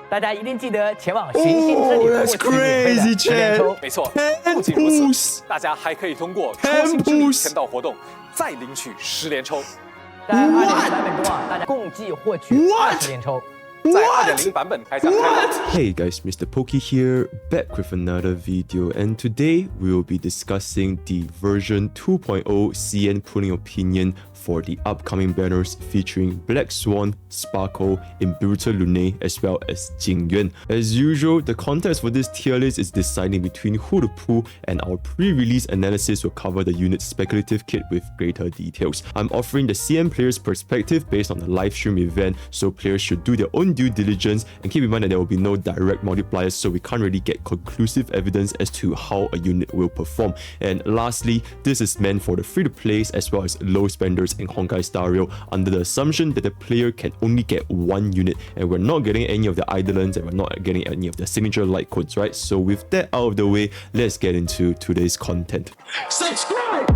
大家一定记得前往寻星之旅获取免费的10连抽。没错，不仅如此，大家还可以通过抽星之旅签到活动再领取10连抽。在2.0版本中啊，大家共计获取20连抽。 在2.0版本开奖开放。 Hey guys, MrPokke here, back with another video, and today we will be discussing the version 2.0 CN pulling opinion for the upcoming banners featuring Black Swan, Sparkle, Imbibitor Lunae, as well as Jingyuan. As usual, the context for this tier list is deciding between who to pull, and our pre-release analysis will cover the unit's speculative kit with greater details. I'm offering the CN player's perspective based on the livestream event, so players should do their own due diligence and keep in mind that there will be no direct multipliers, so we can't really get conclusive evidence as to how a unit will perform. And lastly, this is meant for the free-to-plays as well as low spenders in honkaistarrail under the assumption that the player can only get one unit, and we're not getting any of the Eidolons and we're not getting any of the signature light codes, right? So with that out of the way, let's get into today's content. Subscribe!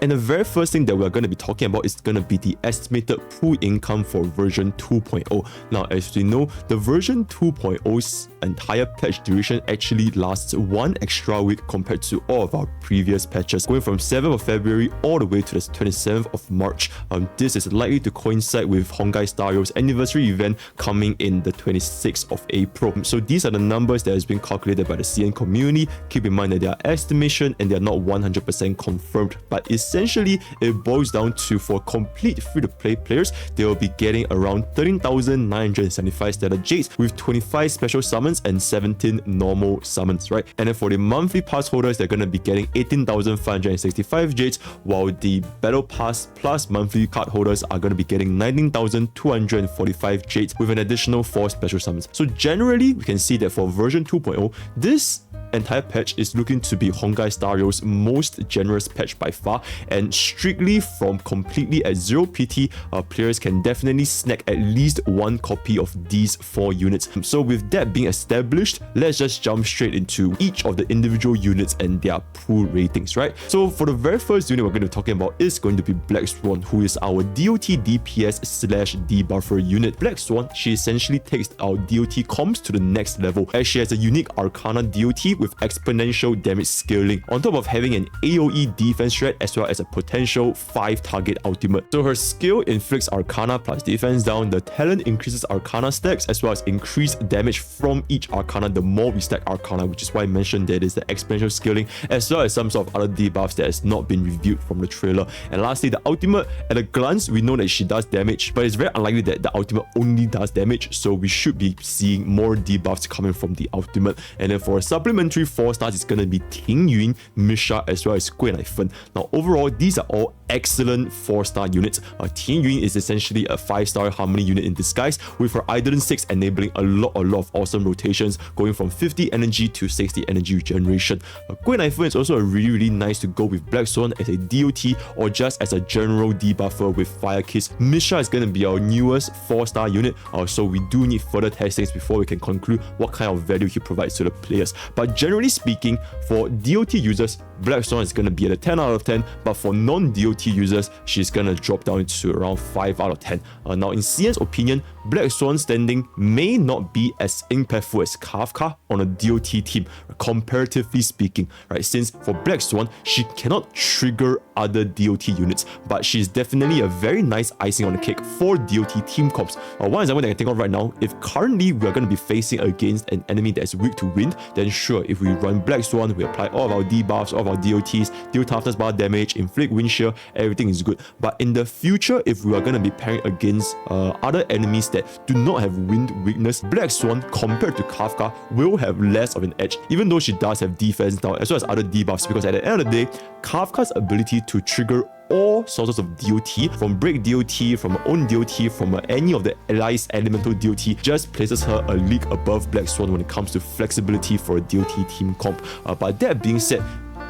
And the very first thing that we're going to be talking about is going to be the estimated pool income for version 2.0. Now, as we know, the version 2.0's entire patch duration actually lasts 1 extra week compared to all of our previous patches, going from 7th of February all the way to the 27th of March. This is likely to coincide with honkaistarrail's anniversary event coming in the 26th of April. So these are the numbers that has been calculated by the CN community. Keep in mind that they are estimation and they are not 100% confirmed, but essentially it boils down to, for complete free-to-play players, they will be getting around 13,975 stellar jades with 25 special summons and 17 normal summons, right? And then for the monthly pass holders, they're going to be getting 18,565 jades, while the battle pass plus monthly card holders are going to be getting 19,245 jades with an additional 4 special summons. So generally, we can see that for version 2.0, this entire patch is looking to be honkaistarrail's most generous patch by far, and strictly from completely at 0 PT, players can definitely snag at least 1 copy of these 4 units. So with that being established, let's just jump straight into each of the individual units and their pool ratings, right? So for the very first unit we're going to be talking about is going to be Black Swan, who is our DOT DPS slash debuffer unit. Black Swan, she essentially takes our DOT comms to the next level, as she has a unique Arcana DOT with exponential damage scaling, on top of having an AoE defense threat as well as a potential 5 target ultimate. So her skill inflicts Arcana plus defense down, the talent increases Arcana stacks as well as increased damage from each Arcana the more we stack Arcana, which is why I mentioned that is the exponential scaling, as well as some sort of other debuffs that has not been revealed from the trailer. And lastly, the ultimate, at a glance we know that she does damage, but it's very unlikely that the ultimate only does damage, so we should be seeing more debuffs coming from the ultimate. And then for a supplementary 4 stars, it's going to be Jingyuan, Misha, as well as Square Knife. Now overall, these are all excellent 4-star units. Jingyuan is essentially a 5-star harmony unit in disguise, with her Eidolon 6 enabling a lot of awesome rotations, going from 50 energy to 60 energy regeneration. Square Knife is also a really nice to go with Black Swan as a DOT or just as a general debuffer with Fire Kiss. Misha is going to be our newest 4-star unit, so we do need further testings before we can conclude what kind of value he provides to the players. But generally speaking, for DOT users, Black Swan is going to be at a 10 out of 10, but for non-DOT users, she's going to drop down to around 5 out of 10. Now in CN's opinion, Black Swan's standing may not be as impactful as Kafka on a DOT team, comparatively speaking, right? Since for Black Swan, she cannot trigger other DOT units, but she's definitely a very nice icing on the cake for DOT team comps. One example that I can think of right now, if currently we are going to be facing against an enemy that is weak to wind, then sure, if we run Black Swan, we apply all of our debuffs, all of our DOTs, deal toughness bar damage, inflict wind shear, everything is good. But in the future, if we are going to be pairing against other enemies that do not have wind weakness, Black Swan compared to Kafka will have less of an edge, even though she does have defense down as well as other debuffs, because at the end of the day, Kafka's ability to trigger all sources of DOT, from break DOT, from her own DOT, from any of the allies elemental DOT, just places her a league above Black Swan when it comes to flexibility for a DOT team comp. But that being said,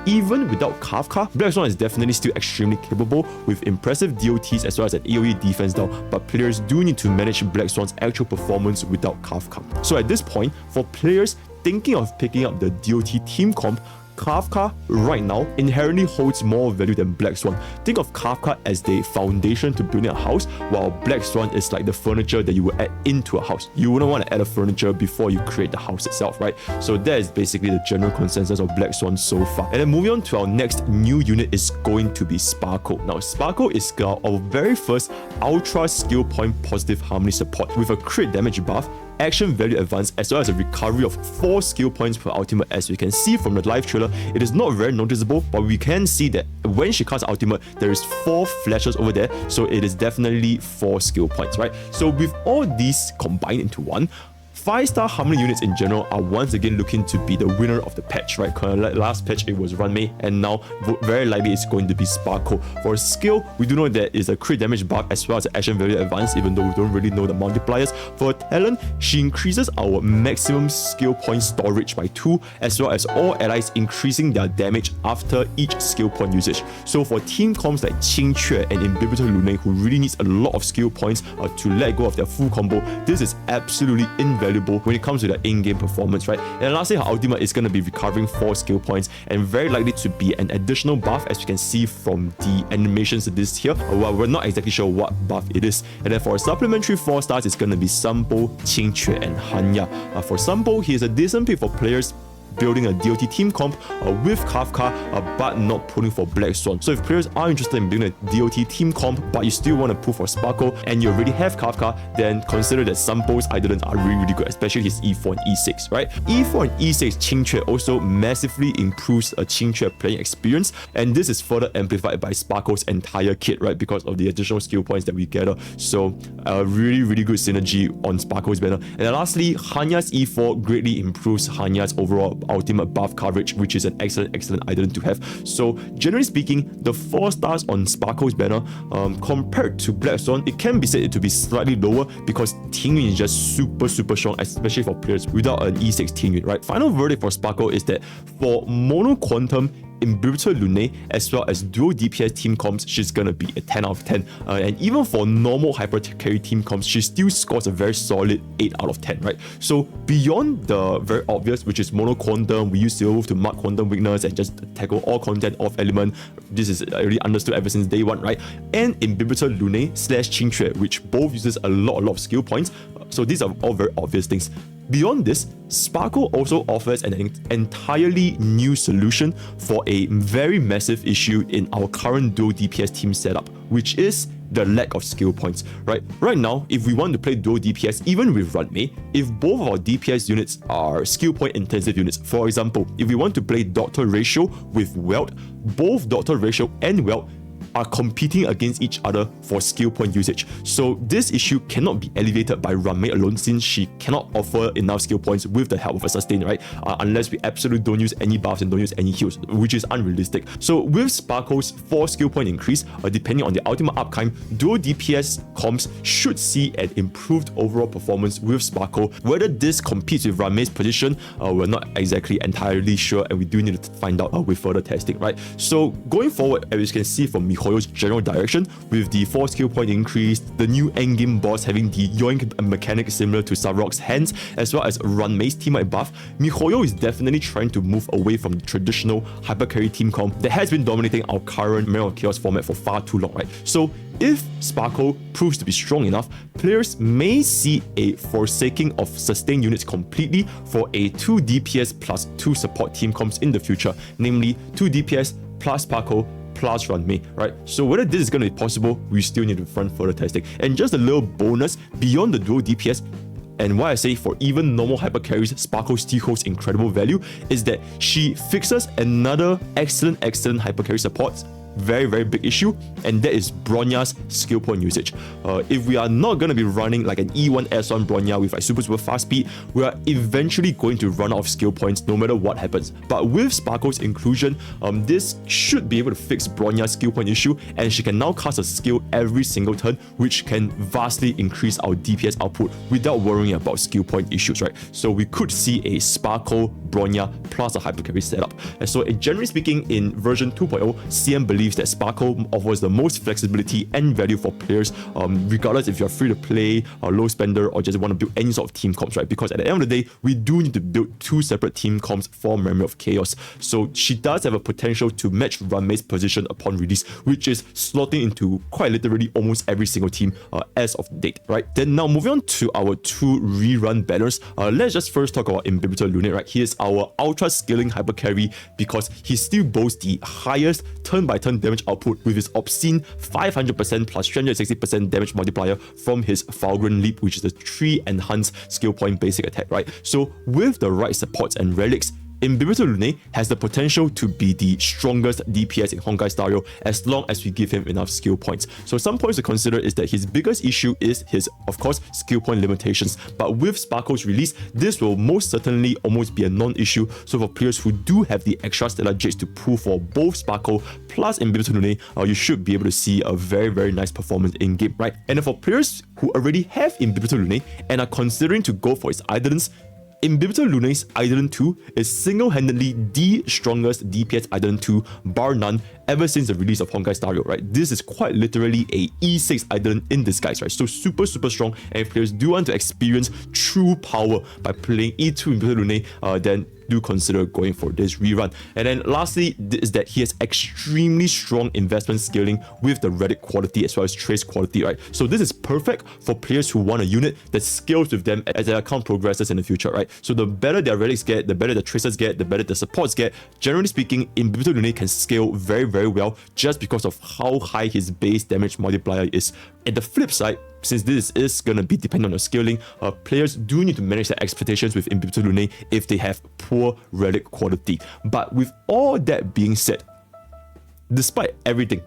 even without Kafka, Black Swan is definitely still extremely capable with impressive DOTs as well as an AoE defense down, but players do need to manage Black Swan's actual performance without Kafka. So at this point, for players thinking of picking up the DOT team comp, Kafka right now inherently holds more value than Black Swan. Think of Kafka as the foundation to building a house, while Black Swan is like the furniture that you will add into a house. You wouldn't want to add a furniture before you create the house itself, right? So that is basically the general consensus of Black Swan so far. And then moving on to our next new unit is going to be Sparkle. Now, Sparkle is our very first ultra skill point positive harmony support with a crit damage buff, action value advance, as well as a recovery of 4 skill points per ultimate. As we can see from the live trailer, it is not very noticeable, but we can see that when she casts ultimate, there is 4 flashes over there, so it is definitely 4 skill points, right? So with all these combined into one, 5-star harmony units in general are once again looking to be the winner of the patch, right? Last patch it was Ruan Mei, and now very likely it's going to be Sparkle. For skill, we do know that is a crit damage buff as well as an action value advance, even though we don't really know the multipliers. For talent, she increases our maximum skill point storage by 2, as well as all allies increasing their damage after each skill point usage. So for team comps like Jingyuan and Imbibitor Lunae, who really needs a lot of skill points to let go of their full combo, this is absolutely invaluable when it comes to the in-game performance, right? And lastly, her ultimate is going to be recovering 4 skill points and very likely to be an additional buff, as you can see from the animations of this here. Well, we're not exactly sure what buff it is. And then for a supplementary 4 stars, it's going to be Sambo, Jingyuan, and Hanya. For Sambo, he is a decent pick for players building a DOT team comp with Kafka, but not pulling for Black Swan. So if players are interested in building a DOT team comp, but you still want to pull for Sparkle and you already have Kafka, then consider that Sambo's Idolins are really good, especially his E4 and E6, right? E4 and E6 Jingyuan also massively improves a Jingyuan playing experience, and this is further amplified by Sparkle's entire kit, right? Because of the additional skill points that we gather. So really good synergy on Sparkle's banner. And then lastly, Hanya's E4 greatly improves Hanya's overall ultimate buff coverage, which is an excellent idol to have. So generally speaking, the 4 stars on Sparkle's banner compared to Black Swan, it can be said to be slightly lower because Tingyun is just super strong, especially for players without an E6 Tingyun, right? Final verdict for Sparkle is that for mono quantum Imbibitor Lunae as well as dual DPS team comps, she's gonna be a 10 out of 10. And even for normal hyper carry team comps, she still scores a very solid 8 out of 10, right? So beyond the very obvious, which is mono quantum, we use Silver to mark quantum weakness and just tackle all content off element. This is already understood ever since day 1, right? And Imbibitor Lunae / Jingyuan, which both uses a lot of skill points. So these are all very obvious things. Beyond this, Sparkle also offers an entirely new solution for a very massive issue in our current dual DPS team setup, which is the lack of skill points, right? Right now, if we want to play dual DPS, even with Ruan Mei, if both of our DPS units are skill point intensive units, for example, if we want to play Doctor Ratio with Welt, both Doctor Ratio and Welt are competing against each other for skill point usage. So this issue cannot be alleviated by Ruan Mei alone, since she cannot offer enough skill points with the help of a sustain, right? Unless we absolutely don't use any buffs and don't use any heals, which is unrealistic. So with Sparkle's 4 skill point increase, depending on the ultimate uptime, dual DPS comps should see an improved overall performance with Sparkle. Whether this competes with Ruan Mei's position, we're not exactly entirely sure, and we do need to find out with further testing, right? So going forward, as you can see from MiHoYo's general direction, with the 4 skill point increase, the new endgame boss having the yoink mechanic similar to Sarok's hands, as well as Ruan Mei's teammate buff, MiHoYo is definitely trying to move away from the traditional hyper carry team comp that has been dominating our current Mirror of Chaos format for far too long, right? So if Sparkle proves to be strong enough, players may see a forsaking of sustain units completely for a 2 DPS plus 2 support team comps in the future, namely 2 DPS plus Sparkle plus Ruan Mei, right? So whether this is going to be possible, we still need to run further testing. And just a little bonus, beyond the dual DPS, and why I say for even normal hyper carries, Sparkle still holds incredible value, is that she fixes another excellent hyper carry support very big issue, and that is Bronya's skill point usage. If we are not going to be running like an E1 S1 Bronya with like super fast speed, we are eventually going to run out of skill points no matter what happens. But with Sparkle's inclusion, this should be able to fix Bronya's skill point issue, and she can now cast a skill every single turn, which can vastly increase our DPS output without worrying about skill point issues, right? So we could see a Sparkle Bronya plus a hyper carry setup. And so generally speaking, in version 2.0, CM believes believes that Sparkle offers the most flexibility and value for players, regardless if you're free to play, or low spender, or just want to build any sort of team comps, right? Because at the end of the day, we do need to build 2 separate team comps for Memory of Chaos. So she does have a potential to match Ruan Mei's position upon release, which is slotting into quite literally almost every single team as of date, right? Then now moving on to our 2 rerun banners, let's just first talk about Imbibitor Lunae, right? He is our ultra scaling hyper carry because he still boasts the highest turn-by-turn damage output with his obscene 500% plus 360% damage multiplier from his Fulgurant Leap, which is the 3 enhanced skill point basic attack, right? So with the right supports and relics, Imbibitor Lunae has the potential to be the strongest DPS in honkaistarrail as long as we give him enough skill points. So some points to consider is that his biggest issue is his, of course, skill point limitations. But with Sparkle's release, this will most certainly almost be a non-issue. So for players who do have the extra stellar jades to pull for both Sparkle plus Imbibitor Lunae, you should be able to see a very, very nice performance in game, right? And then for players who already have Imbibitor Lunae and are considering to go for its Idolins, Imbibitor Lunae's Idolin 2 is single-handedly the strongest DPS Idolin 2 bar none ever since the release of Honkai right? This is quite literally a E6 Idolin in disguise, right? So super strong, and if players do want to experience true power by playing E2 Imbibitor Lunae, then do consider going for this rerun. And then lastly is that he has extremely strong investment scaling with the relic quality as well as trace quality, right? So this is perfect for players who want a unit that scales with them as their account progresses in the future, right? So the better their relics get, the better the traces get, the better the supports get. Generally speaking, Imbibitor Lunae can scale very well just because of how high his base damage multiplier is. At the flip side, since this is going to be dependent on your scaling, players do need to manage their expectations with Imbibitor Lunae if they have poor relic quality. But with all that being said, despite everything,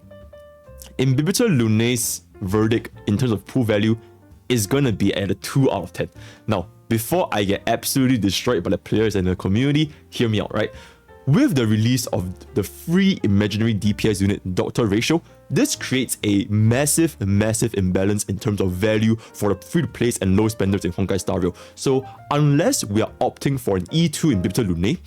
Imbibitor Lunae's verdict in terms of pool value is going to be at a 2 out of 10. Now, before I get absolutely destroyed by the players and the community, hear me out, right? With the release of the free imaginary DPS unit Doctor Ratio, this creates a massive imbalance in terms of value for the free-to-plays and low spenders in honkaistarrail. So unless we are opting for an E2 Imbibitor Lunae,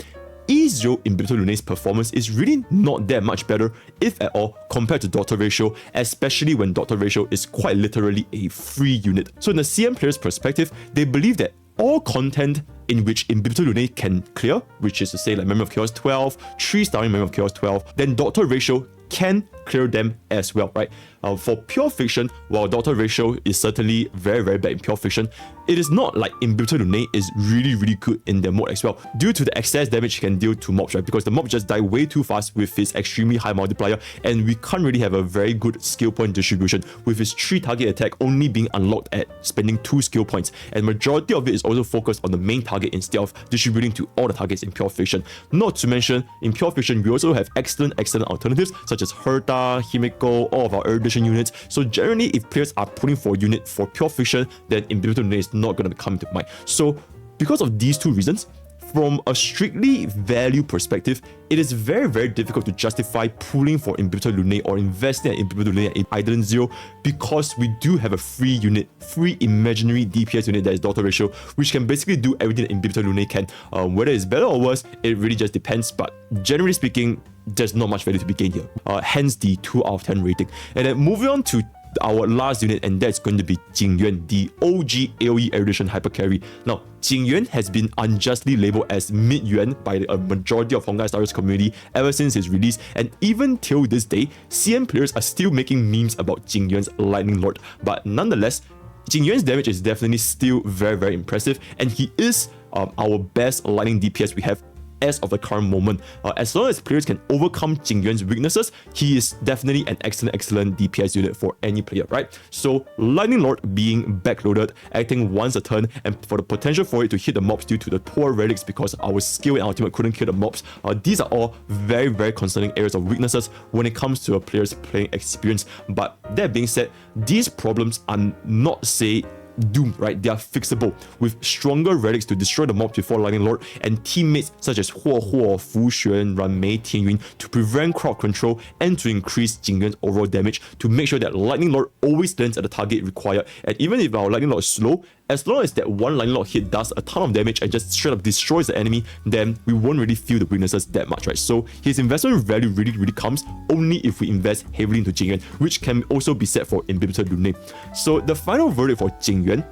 E0 Imbibitor Lunae's performance is really not that much better, if at all, compared to Doctor Ratio, especially when Doctor Ratio is quite literally a free unit. So in the CM player's perspective, they believe that all content in which Imbibitor Lunae can clear, which is to say like Memory of Chaos 12, 3-starring Memory of Chaos 12, then Doctor Ratio can clear them as well, right? For pure fiction, while Doctor Ratio is certainly very bad in pure fiction, it is not like Imbibitor Lunae is really good in their mode as well, due to the excess damage he can deal to mobs, right? Because the mob just die way too fast with his extremely high multiplier, and we can't really have a very good skill point distribution with his 3 target attack only being unlocked at spending 2 skill points, and majority of it is also focused on the main target instead of distributing to all the targets in pure fiction. Not to mention, in pure fiction, we also have excellent alternatives such as Herta, Himiko, all of our erudition units. So generally, if players are pulling for a unit for pure fiction, then Imbibitor Lunae is not going to come into mind. So because of these 2 reasons, from a strictly value perspective, it is very difficult to justify pulling for Imbibitor Lunae or investing in Imbibitor Lunae in Idolin 0, because we do have a free unit, free imaginary DPS unit that is Doctor Ratio, which can basically do everything that Imbibitor Lunae can. Whether it's better or worse, it really just depends, but generally speaking, there's not much value to be gained here. Hence the 2 out of 10 rating. And then moving on to our last unit, and that's going to be Jingyuan, the OG AoE erudition hyper carry. Now, Jingyuan has been unjustly labeled as mid-yuan by a majority of honkaistarrail's community ever since his release, and even till this day, CM players are still making memes about Jingyuan's Lightning Lord. But nonetheless, Jingyuan's damage is definitely still very impressive, and he is our best lightning DPS we have as of the current moment. As long as players can overcome Jingyuan's weaknesses, he is definitely an excellent DPS unit for any player, right? So Lightning Lord being backloaded, acting once a turn, and for the potential for it to hit the mobs due to the poor relics because our skill and ultimate couldn't kill the mobs, these are all very concerning areas of weaknesses when it comes to a player's playing experience. But that being said, these problems are not, say, doomed, right? They are fixable with stronger relics to destroy the mobs before Lightning Lord, and teammates such as Huo, Fu Xuan, Ruan Mei, Tianyun to prevent crowd control and to increase Jingyuan's overall damage to make sure that Lightning Lord always lands at the target required. And even if our Lightning Lord is slow, as long as that one lightning lock hit does a ton of damage and just straight up destroys the enemy, then we won't really feel the weaknesses that much, right? So his investment value really comes only if we invest heavily into Jingyuan, which can also be said for Imbibitor Lunae. So the final verdict for Jingyuan,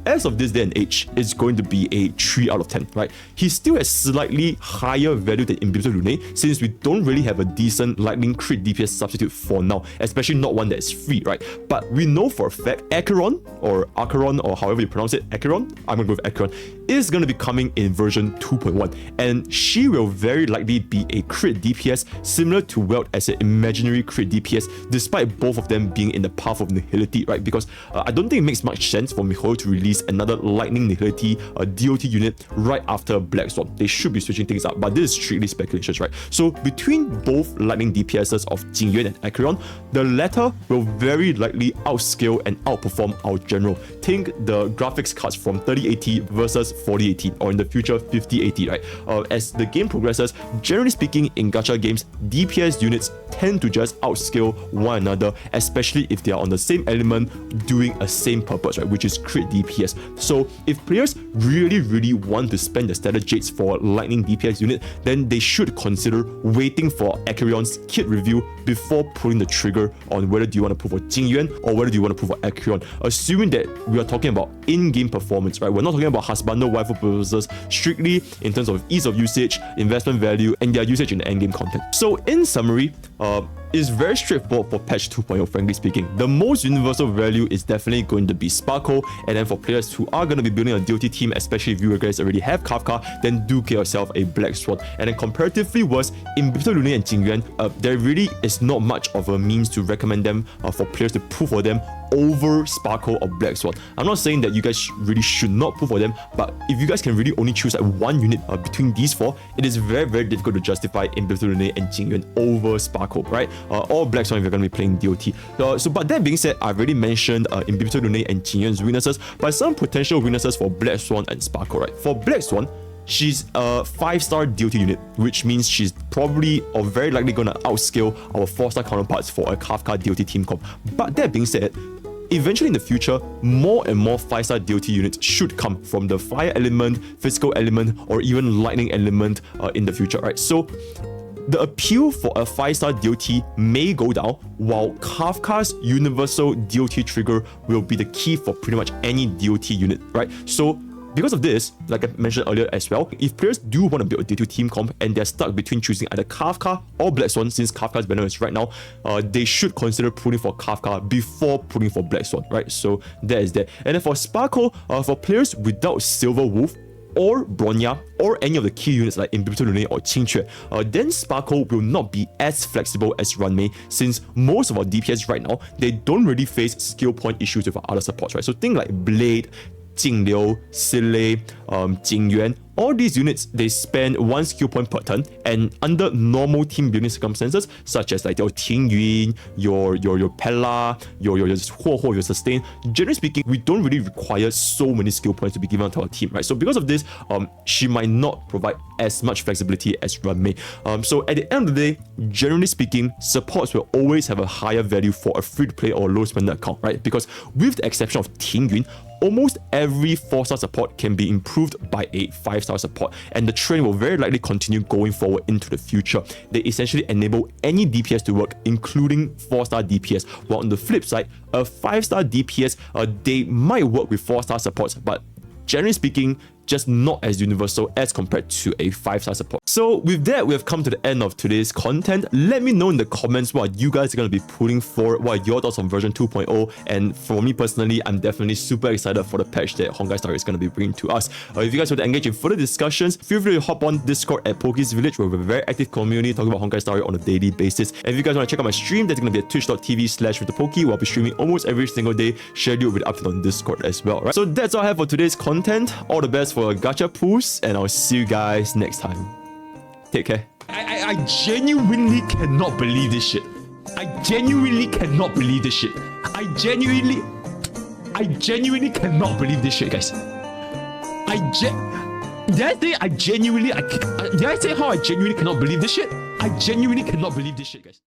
as of this day and age, is going to be a 3 out of 10, right? He still has slightly higher value than Imbibitor Lunae, since we don't really have a decent lightning crit DPS substitute for now, especially not one that is free, right? But we know for a fact Acheron, or however you pronounce it, Acheron, I'm gonna go with Acheron, is gonna be coming in version 2.1, and she will very likely be a crit DPS similar to Welt as an imaginary crit DPS, despite both of them being in the path of nihility, right? Because I don't think it makes much sense for MiHoYo to release another lightning nihility DOT unit right after Black Swan. They should be switching things up, but this is strictly speculations, right? So between both lightning DPSs of Jingyuan and Acheron, the latter will very likely outscale and outperform our general. Think the graphics cards from 3080 versus 4080, or in the future 5080, right? As the game progresses, generally speaking, in gacha games, DPS units tend to just outscale one another, especially if they are on the same element doing a same purpose, right? Which is crit DPS. So if players really want to spend the standard jades for lightning DPS unit, then they should consider waiting for Acheron's kit review before pulling the trigger on whether do you want to pull for Jingyuan or whether do you want to pull for Acheron, assuming that we are talking about in-game performance, right? We're not talking about husbando waifu purposes, strictly in terms of ease of usage, investment value, and their usage in the end-game content. So in summary, it's very straightforward for patch 2.0, frankly speaking. The most universal value is definitely going to be Sparkle, and then for players who are going to be building a DOT team, especially if you guys already have Kafka, then do get yourself a Black Swan. And then comparatively worse, Imbibitor Lunae and Jingyuan, there really is not much of a means to recommend them for players to pull for them over Sparkle or Black Swan. I'm not saying that you guys really should not pull for them, but if you guys can really only choose like one unit between these four, it is very difficult to justify Imbibitor Lunae and Jingyuan over Sparkle, right? Or Black Swan if you're going to be playing DOT. But that being said, I've already mentioned Imbibitor Lunae and Jingyuan's weaknesses, but some potential weaknesses for Black Swan and Sparkle, right? For Black Swan, she's a 5-star DOT unit, which means she's probably or very likely going to outscale our 4-star counterparts for a Kafka DOT team comp. But that being said, eventually in the future, more and more 5-star DOT units should come from the fire element, physical element, or even lightning element in the future, right? So the appeal for a 5-star DOT may go down, while Kafka's universal DOT trigger will be the key for pretty much any DOT unit, right? So because of this, like I mentioned earlier as well, if players do want to build a D2 team comp and they're stuck between choosing either Kafka or Black Swan, since Kafka's banner is right now, they should consider pulling for Kafka before pulling for Black Swan, right? So that is that. And then for Sparkle, for players without Silver Wolf or Bronya or any of the key units like Imbibitor Lunae or Qingque, then Sparkle will not be as flexible as Ruan Mei, since most of our DPS right now, they don't really face skill point issues with our other supports, right? So things like Blade, Jingliu, Sile, Jingyuan, all these units, they spend 1 skill point per turn, and under normal team building circumstances, such as like your Tingyun, your Pella, your Huo, your Sustain, generally speaking, we don't really require so many skill points to be given to our team, right? So because of this, she might not provide as much flexibility as Ruan Mei. So at the end of the day, generally speaking, supports will always have a higher value for a free-to-play or low spender account, right? Because with the exception of Tingyun, almost every 4-star support can be improved by a 5-star support, and the trend will very likely continue going forward into the future. They essentially enable any DPS to work, including 4-star DPS, while on the flip side, a 5-star DPS, they might work with 4-star supports, but generally speaking, just not as universal as compared to a 5-star support. So with that, we have come to the end of today's content. Let me know in the comments what you guys are going to be pulling for, what are your thoughts on version 2.0, and for me personally, I'm definitely super excited for the patch that honkaistarrail is going to be bringing to us. If you guys want to engage in further discussions, feel free to hop on Discord at Pokke's Village, where we have a very active community talking about honkaistarrail on a daily basis. And if you guys want to check out my stream, that's going to be at twitch.tv/MrPokke, where I'll be streaming almost every single day, scheduled with updates on Discord as well, right? So that's all I have for today's content. All the best for gacha pulls, and I'll see you guys next time. Take care. I genuinely cannot believe this shit. I genuinely cannot believe this shit. I genuinely cannot believe this shit, guys. Did I say how I genuinely cannot believe this shit? I genuinely cannot believe this shit, guys.